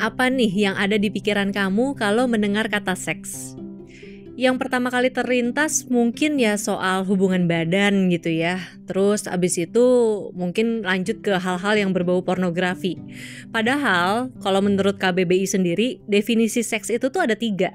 apa nih yang ada di pikiran kamu kalau mendengar kata seks? Yang pertama kali terlintas mungkin ya soal hubungan badan gitu ya. Terus abis itu mungkin lanjut ke hal-hal yang berbau pornografi. Padahal kalau menurut KBBI sendiri, definisi seks itu tuh ada 3.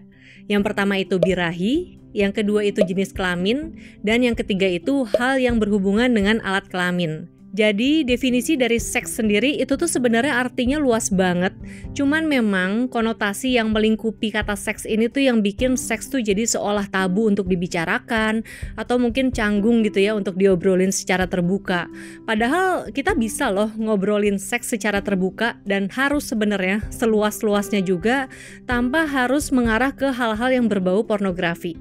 Yang pertama itu birahi, yang kedua itu jenis kelamin, dan yang ketiga itu hal yang berhubungan dengan alat kelamin. Jadi definisi dari seks sendiri itu tuh sebenarnya artinya luas banget. Cuman memang konotasi yang melingkupi kata seks ini tuh yang bikin seks tuh jadi seolah tabu untuk dibicarakan atau mungkin canggung gitu ya untuk diobrolin secara terbuka. Padahal kita bisa loh ngobrolin seks secara terbuka dan harus sebenarnya seluas-luasnya juga tanpa harus mengarah ke hal-hal yang berbau pornografi.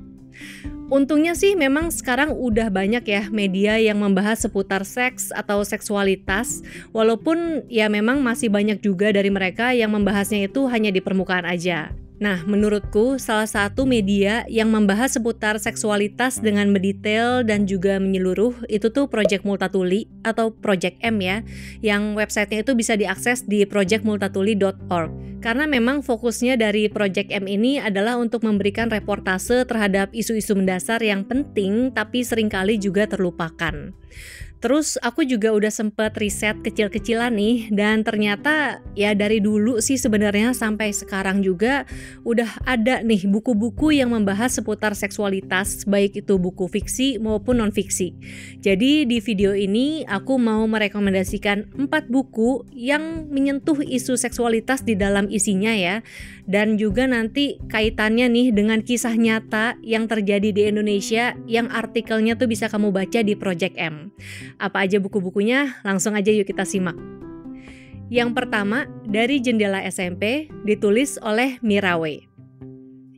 Untungnya sih memang sekarang udah banyak ya media yang membahas seputar seks atau seksualitas, walaupun ya memang masih banyak juga dari mereka yang membahasnya itu hanya di permukaan aja. Nah, menurutku salah satu media yang membahas seputar seksualitas dengan mendetail dan juga menyeluruh itu tuh Project Multatuli atau Project M ya, yang websitenya itu bisa diakses di projectmultatuli.org. Karena memang fokusnya dari Project M ini adalah untuk memberikan reportase terhadap isu-isu mendasar yang penting tapi seringkali juga terlupakan. Terus aku juga udah sempet riset kecil-kecilan nih, dan ternyata ya dari dulu sih sebenarnya sampai sekarang juga udah ada nih buku-buku yang membahas seputar seksualitas, baik itu buku fiksi maupun non-fiksi. Jadi di video ini aku mau merekomendasikan 4 buku yang menyentuh isu seksualitas di dalam isinya ya, dan juga nanti kaitannya nih dengan kisah nyata yang terjadi di Indonesia yang artikelnya tuh bisa kamu baca di Project M. Apa aja buku-bukunya? Langsung aja yuk kita simak. Yang pertama, Dari Jendela SMP, ditulis oleh Mirawe.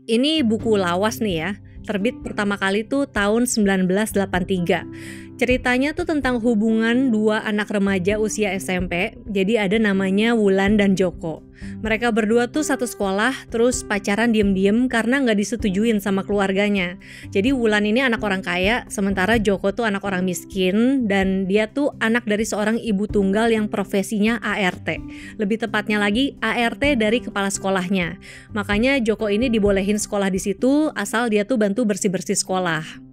Ini buku lawas nih ya, terbit pertama kali tuh tahun 1983. Ceritanya tuh tentang hubungan 2 anak remaja usia SMP, jadi ada namanya Wulan dan Joko. Mereka berdua tuh satu sekolah, terus pacaran diem-diem karena nggak disetujuin sama keluarganya. Jadi Wulan ini anak orang kaya, sementara Joko tuh anak orang miskin, dan dia tuh anak dari seorang ibu tunggal yang profesinya ART. Lebih tepatnya lagi ART dari kepala sekolahnya. Makanya Joko ini dibolehin sekolah di situ, asal dia tuh bantu bersih-bersih sekolah.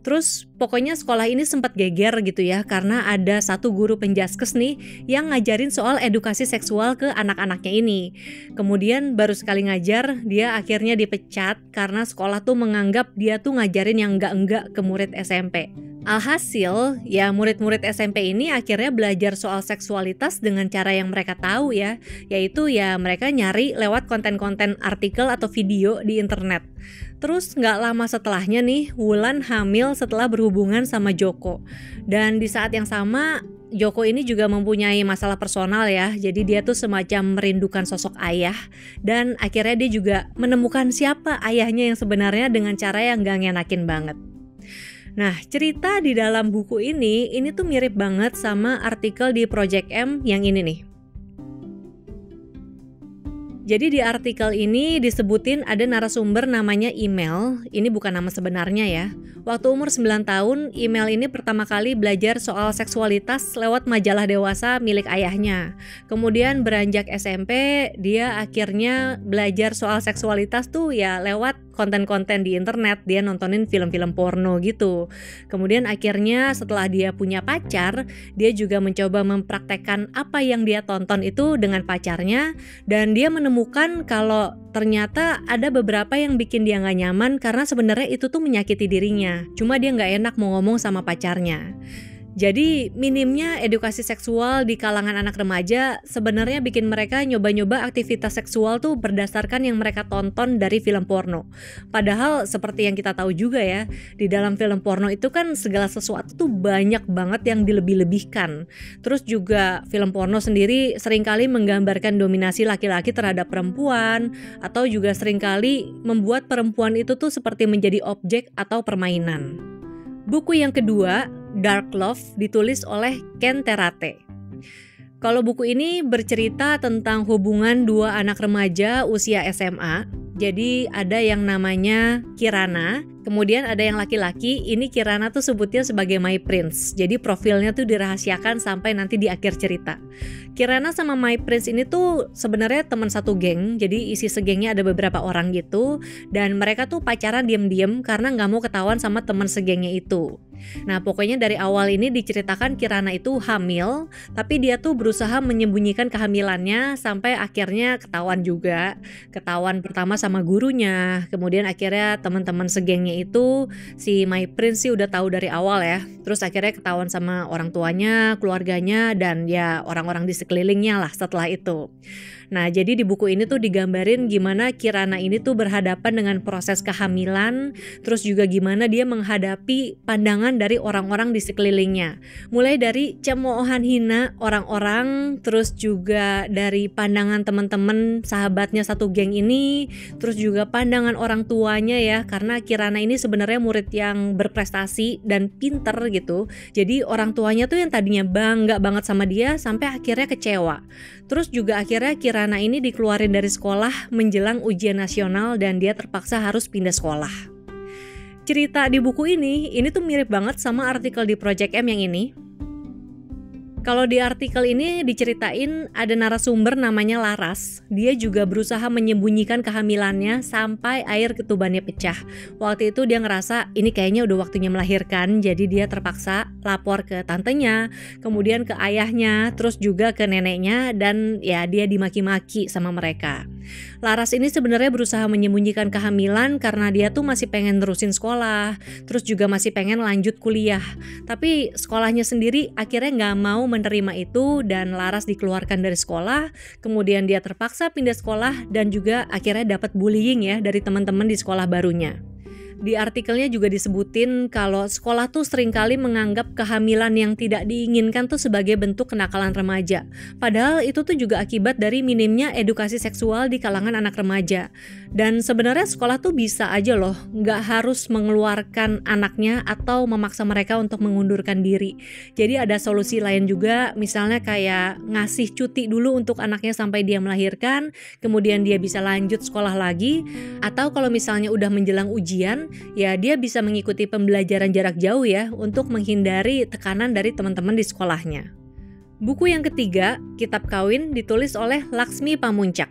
Terus pokoknya sekolah ini sempat geger gitu ya, karena ada satu guru penjaskes nih yang ngajarin soal edukasi seksual ke anak-anaknya ini. Kemudian baru sekali ngajar, dia akhirnya dipecat karena sekolah tuh menganggap dia tuh ngajarin yang enggak-enggak ke murid SMP. Alhasil, ya murid-murid SMP ini akhirnya belajar soal seksualitas dengan cara yang mereka tahu ya, yaitu ya mereka nyari lewat konten-konten artikel atau video di internet. Terus nggak lama setelahnya nih, Wulan hamil setelah berhubungan sama Joko. Dan di saat yang sama, Joko ini juga mempunyai masalah personal ya, jadi dia tuh semacam merindukan sosok ayah. Dan akhirnya dia juga menemukan siapa ayahnya yang sebenarnya dengan cara yang nggak ngenakin banget. Nah, cerita di dalam buku ini tuh mirip banget sama artikel di Project M yang ini nih. Jadi di artikel ini disebutin ada narasumber namanya Email, ini bukan nama sebenarnya ya. Waktu umur 9 tahun, Email ini pertama kali belajar soal seksualitas lewat majalah dewasa milik ayahnya. Kemudian beranjak SMP, dia akhirnya belajar soal seksualitas tuh ya lewat konten-konten di internet, dia nontonin film-film porno gitu. Kemudian akhirnya setelah dia punya pacar, dia juga mencoba mempraktekkan apa yang dia tonton itu dengan pacarnya, dan dia menemukan kalau ternyata ada beberapa yang bikin dia gak nyaman karena sebenarnya itu tuh menyakiti dirinya. Cuma dia gak enak mau ngomong sama pacarnya. Jadi minimnya edukasi seksual di kalangan anak remaja sebenarnya bikin mereka nyoba-nyoba aktivitas seksual tuh berdasarkan yang mereka tonton dari film porno. Padahal seperti yang kita tahu juga ya, di dalam film porno itu kan segala sesuatu tuh banyak banget yang dilebih-lebihkan. Terus juga film porno sendiri seringkali menggambarkan dominasi laki-laki terhadap perempuan, atau juga seringkali membuat perempuan itu tuh seperti menjadi objek atau permainan. Buku yang kedua, Dark Love, ditulis oleh Ken Terate. Kalau buku ini bercerita tentang hubungan 2 anak remaja usia SMA. Jadi ada yang namanya Kirana, Kemudian ada yang laki-laki, ini Kirana tuh sebutnya sebagai My Prince. Jadi profilnya tuh dirahasiakan sampai nanti di akhir cerita. Kirana sama My Prince ini tuh sebenarnya teman satu geng. Jadi isi segengnya ada beberapa orang gitu. Dan mereka tuh pacaran diem-diem karena nggak mau ketahuan sama teman segengnya itu. Nah pokoknya dari awal ini diceritakan Kirana itu hamil, tapi dia tuh berusaha menyembunyikan kehamilannya sampai akhirnya ketahuan juga. Ketahuan pertama sama gurunya, kemudian akhirnya teman-teman segengnya itu si My Prince sih udah tahu dari awal ya. Terus akhirnya ketahuan sama orang tuanya, keluarganya, dan ya orang-orang di sekelilingnya lah setelah itu. Nah jadi di buku ini tuh digambarin gimana Kirana ini tuh berhadapan dengan proses kehamilan, terus juga gimana dia menghadapi pandangan dari orang-orang di sekelilingnya. Mulai dari cemoohan hina orang-orang, terus juga dari pandangan teman-teman sahabatnya satu geng ini, terus juga pandangan orang tuanya ya, karena Kirana ini sebenarnya murid yang berprestasi dan pinter gitu. Jadi orang tuanya tuh yang tadinya bangga banget sama dia sampai akhirnya kecewa. Terus juga akhirnya Kirana ini dikeluarin dari sekolah menjelang ujian nasional dan dia terpaksa harus pindah sekolah. Cerita di buku ini tuh mirip banget sama artikel di Project M yang ini. Kalau di artikel ini diceritain ada narasumber namanya Laras. Dia juga berusaha menyembunyikan kehamilannya sampai air ketubannya pecah. Waktu itu dia ngerasa ini kayaknya udah waktunya melahirkan, jadi dia terpaksa lapor ke tantenya, kemudian ke ayahnya, terus juga ke neneknya, dan ya dia dimaki-maki sama mereka. Laras ini sebenarnya berusaha menyembunyikan kehamilan karena dia tuh masih pengen terusin sekolah, terus juga masih pengen lanjut kuliah. Tapi sekolahnya sendiri akhirnya nggak mau menerima itu dan Laras dikeluarkan dari sekolah. Kemudian dia terpaksa pindah sekolah dan juga akhirnya dapat bullying ya dari teman-teman di sekolah barunya. Di artikelnya juga disebutin kalau sekolah tuh seringkali menganggap kehamilan yang tidak diinginkan tuh sebagai bentuk kenakalan remaja. Padahal itu tuh juga akibat dari minimnya edukasi seksual di kalangan anak remaja. Dan sebenarnya sekolah tuh bisa aja loh, nggak harus mengeluarkan anaknya atau memaksa mereka untuk mengundurkan diri. Jadi ada solusi lain juga, misalnya kayak ngasih cuti dulu untuk anaknya sampai dia melahirkan, kemudian dia bisa lanjut sekolah lagi, atau kalau misalnya udah menjelang ujian, ya dia bisa mengikuti pembelajaran jarak jauh ya untuk menghindari tekanan dari teman-teman di sekolahnya. Buku yang ketiga, Kitab Kawin, ditulis oleh Laksmi Pamuncak.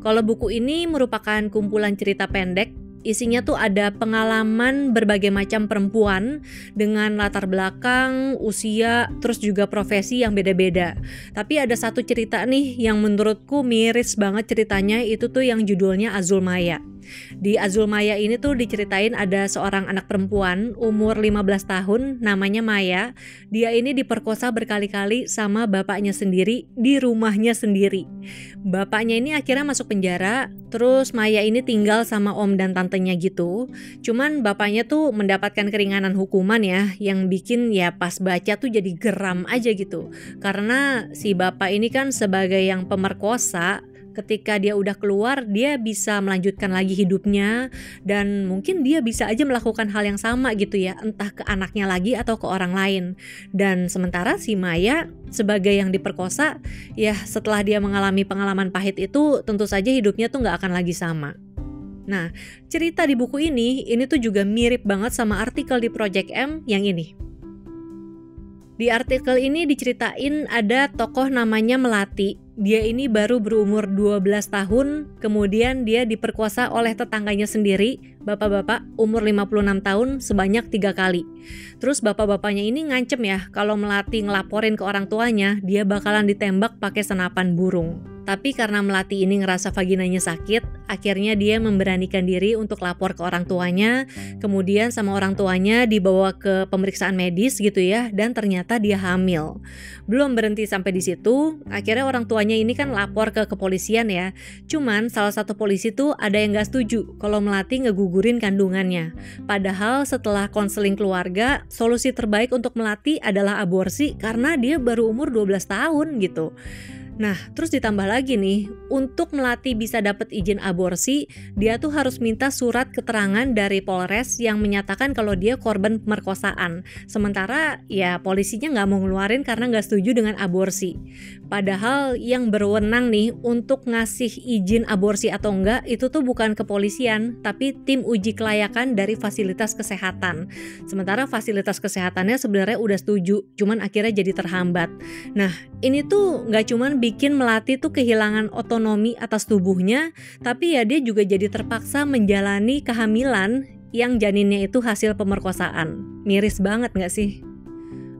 Kalau buku ini merupakan kumpulan cerita pendek, isinya tuh ada pengalaman berbagai macam perempuan dengan latar belakang, usia, terus juga profesi yang beda-beda. Tapi ada satu cerita nih yang menurutku miris banget ceritanya, itu tuh yang judulnya Azul Maya. Di Azul Maya ini tuh diceritain ada seorang anak perempuan umur 15 tahun namanya Maya. Dia ini diperkosa berkali-kali sama bapaknya sendiri di rumahnya sendiri. Bapaknya ini akhirnya masuk penjara, terus Maya ini tinggal sama om dan tantenya gitu. Cuman bapaknya tuh mendapatkan keringanan hukuman ya, yang bikin ya pas baca tuh jadi geram aja gitu. Karena si bapak ini kan sebagai yang pemerkosa, ketika dia udah keluar, dia bisa melanjutkan lagi hidupnya dan mungkin dia bisa aja melakukan hal yang sama gitu ya, entah ke anaknya lagi atau ke orang lain. Dan sementara si Maya sebagai yang diperkosa, ya setelah dia mengalami pengalaman pahit itu, tentu saja hidupnya tuh gak akan lagi sama. Nah, cerita di buku ini tuh juga mirip banget sama artikel di Project M yang ini. Di artikel ini diceritain ada tokoh namanya Melati. Dia ini baru berumur 12 tahun, kemudian dia diperkosa oleh tetangganya sendiri, bapak-bapak umur 56 tahun sebanyak 3 kali. Terus bapak-bapaknya ini ngancem ya, kalau Melati ngelaporin ke orang tuanya, dia bakalan ditembak pakai senapan burung. Tapi karena Melati ini ngerasa vaginanya sakit, akhirnya dia memberanikan diri untuk lapor ke orang tuanya, kemudian sama orang tuanya dibawa ke pemeriksaan medis gitu ya, dan ternyata dia hamil. Belum berhenti sampai di situ, akhirnya orang tuanya ini kan lapor ke kepolisian ya. Cuman salah satu polisi tuh ada yang gak setuju kalau Melati ngegugurin kandungannya. Padahal setelah konseling keluarga, solusi terbaik untuk Melati adalah aborsi karena dia baru umur 12 tahun gitu. Nah, terus ditambah lagi nih, untuk Melati bisa dapat izin aborsi, dia tuh harus minta surat keterangan dari Polres yang menyatakan kalau dia korban pemerkosaan. Sementara ya polisinya nggak mau ngeluarin karena nggak setuju dengan aborsi. Padahal yang berwenang nih untuk ngasih izin aborsi atau enggak itu tuh bukan kepolisian, tapi tim uji kelayakan dari fasilitas kesehatan. Sementara fasilitas kesehatannya sebenarnya udah setuju, cuman akhirnya jadi terhambat. Nah, ini tuh nggak cuman bikin Melati tuh kehilangan otonomi atas tubuhnya, tapi ya dia juga jadi terpaksa menjalani kehamilan yang janinnya itu hasil pemerkosaan. Miris banget nggak sih?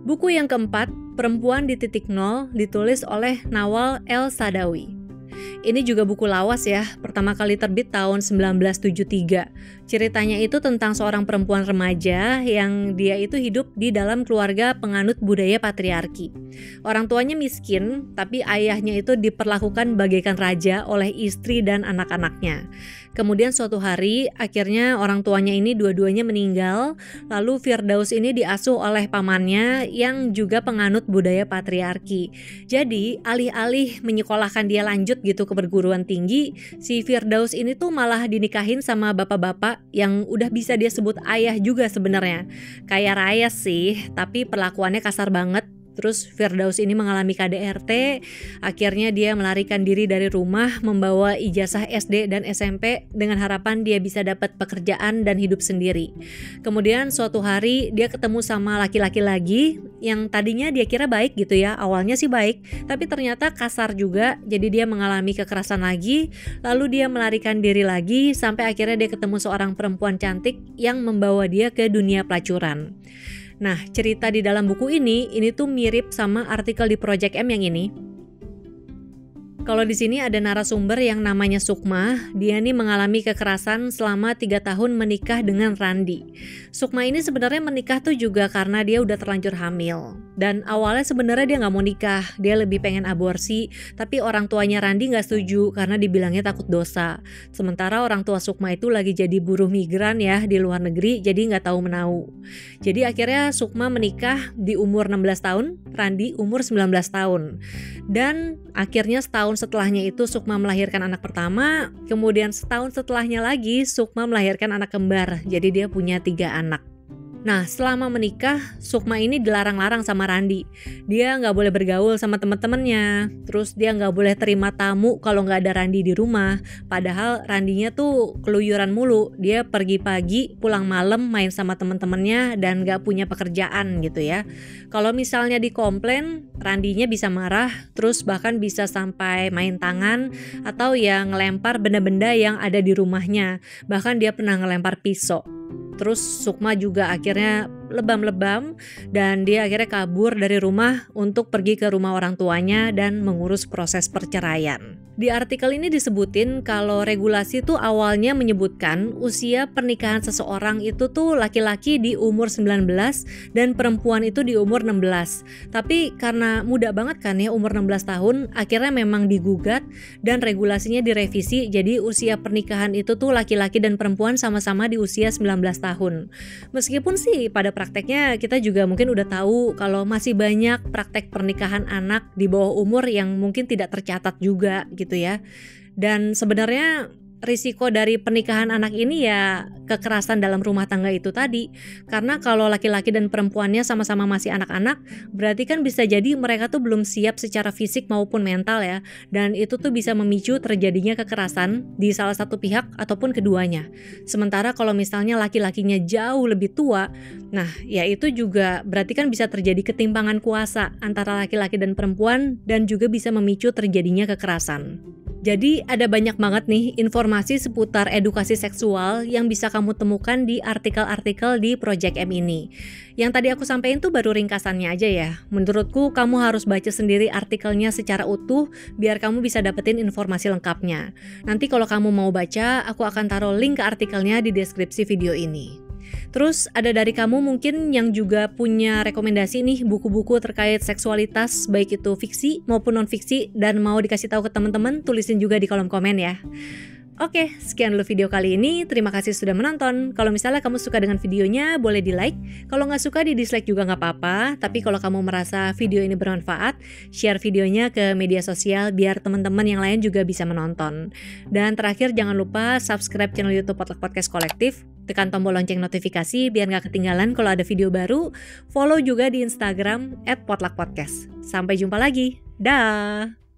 Buku yang keempat, Perempuan di Titik Nol, ditulis oleh Nawal El-Sadawi. Ini juga buku lawas ya, pertama kali terbit tahun 1973. Ceritanya itu tentang seorang perempuan remaja yang dia itu hidup di dalam keluarga penganut budaya patriarki. Orang tuanya miskin, tapi ayahnya itu diperlakukan bagaikan raja oleh istri dan anak-anaknya. Kemudian suatu hari, akhirnya orang tuanya ini dua-duanya meninggal, lalu Firdaus ini diasuh oleh pamannya yang juga penganut budaya patriarki. Jadi, alih-alih menyekolahkan dia lanjut gitu ke perguruan tinggi, si Firdaus ini tuh malah dinikahin sama bapak-bapak yang udah bisa dia sebut ayah juga sebenarnya. Kayak Raya sih, tapi perlakuannya kasar banget. Terus Firdaus ini mengalami KDRT, akhirnya dia melarikan diri dari rumah, membawa ijazah SD dan SMP dengan harapan dia bisa dapat pekerjaan dan hidup sendiri. Kemudian suatu hari dia ketemu sama laki-laki lagi yang tadinya dia kira baik gitu ya, awalnya sih baik, tapi ternyata kasar juga, jadi dia mengalami kekerasan lagi, lalu dia melarikan diri lagi sampai akhirnya dia ketemu seorang perempuan cantik yang membawa dia ke dunia pelacuran. Nah, cerita di dalam buku ini tuh mirip sama artikel di Project M yang ini. Kalau di sini ada narasumber yang namanya Sukma, dia nih mengalami kekerasan selama 3 tahun menikah dengan Randi. Sukma ini sebenarnya menikah tuh juga karena dia udah terlanjur hamil. Dan awalnya sebenarnya dia nggak mau nikah, dia lebih pengen aborsi, tapi orang tuanya Randi nggak setuju karena dibilangnya takut dosa. Sementara orang tua Sukma itu lagi jadi buruh migran ya di luar negeri, jadi nggak tahu menau. Jadi akhirnya Sukma menikah di umur 16 tahun, Randi umur 19 tahun. Dan akhirnya setahun setelahnya itu Sukma melahirkan anak pertama, kemudian setahun setelahnya lagi Sukma melahirkan anak kembar, jadi dia punya 3 anak. Nah, selama menikah, Sukma ini dilarang-larang sama Randi. Dia nggak boleh bergaul sama teman-temannya. Terus dia nggak boleh terima tamu kalau nggak ada Randi di rumah. Padahal Randinya tuh keluyuran mulu. Dia pergi pagi, pulang malam, main sama teman-temannya dan nggak punya pekerjaan gitu ya. Kalau misalnya dikomplain, Randinya bisa marah, terus bahkan bisa sampai main tangan atau ya ngelempar benda-benda yang ada di rumahnya. Bahkan dia pernah ngelempar pisau. Terus Sukma juga akhirnya lebam-lebam dan dia akhirnya kabur dari rumah untuk pergi ke rumah orang tuanya dan mengurus proses perceraian. Di artikel ini disebutin kalau regulasi tuh awalnya menyebutkan usia pernikahan seseorang itu tuh laki-laki di umur 19 dan perempuan itu di umur 16. Tapi karena muda banget kan ya umur 16 tahun, akhirnya memang digugat dan regulasinya direvisi jadi usia pernikahan itu tuh laki-laki dan perempuan sama-sama di usia 19 tahun. Meskipun sih pada prakteknya kita juga mungkin udah tahu kalau masih banyak praktek pernikahan anak di bawah umur yang mungkin tidak tercatat juga gitu ya. Dan sebenarnya risiko dari pernikahan anak ini ya kekerasan dalam rumah tangga itu tadi. Karena kalau laki-laki dan perempuannya sama-sama masih anak-anak, berarti kan bisa jadi mereka tuh belum siap secara fisik maupun mental ya. Dan itu tuh bisa memicu terjadinya kekerasan di salah satu pihak ataupun keduanya. Sementara kalau misalnya laki-lakinya jauh lebih tua, nah ya itu juga berarti kan bisa terjadi ketimpangan kuasa antara laki-laki dan perempuan dan juga bisa memicu terjadinya kekerasan. Jadi ada banyak banget nih informasi seputar edukasi seksual yang bisa kamu temukan di artikel-artikel di Project M ini. Yang tadi aku sampaikan tuh baru ringkasannya aja ya. Menurutku kamu harus baca sendiri artikelnya secara utuh biar kamu bisa dapetin informasi lengkapnya. Nanti kalau kamu mau baca, aku akan taruh link ke artikelnya di deskripsi video ini. Terus ada dari kamu mungkin yang juga punya rekomendasi nih buku-buku terkait seksualitas baik itu fiksi maupun non-fiksi dan mau dikasih tahu ke teman-teman, tulisin juga di kolom komen ya. Oke, sekian dulu video kali ini. Terima kasih sudah menonton. Kalau misalnya kamu suka dengan videonya, boleh di-like. Kalau nggak suka, di-dislike juga nggak apa-apa. Tapi kalau kamu merasa video ini bermanfaat, share videonya ke media sosial biar teman-teman yang lain juga bisa menonton. Dan terakhir, jangan lupa subscribe channel YouTube Potluck Podcast Kolektif. Tekan tombol lonceng notifikasi biar nggak ketinggalan kalau ada video baru. Follow juga di Instagram @potluckpodcast. Sampai jumpa lagi. Dah!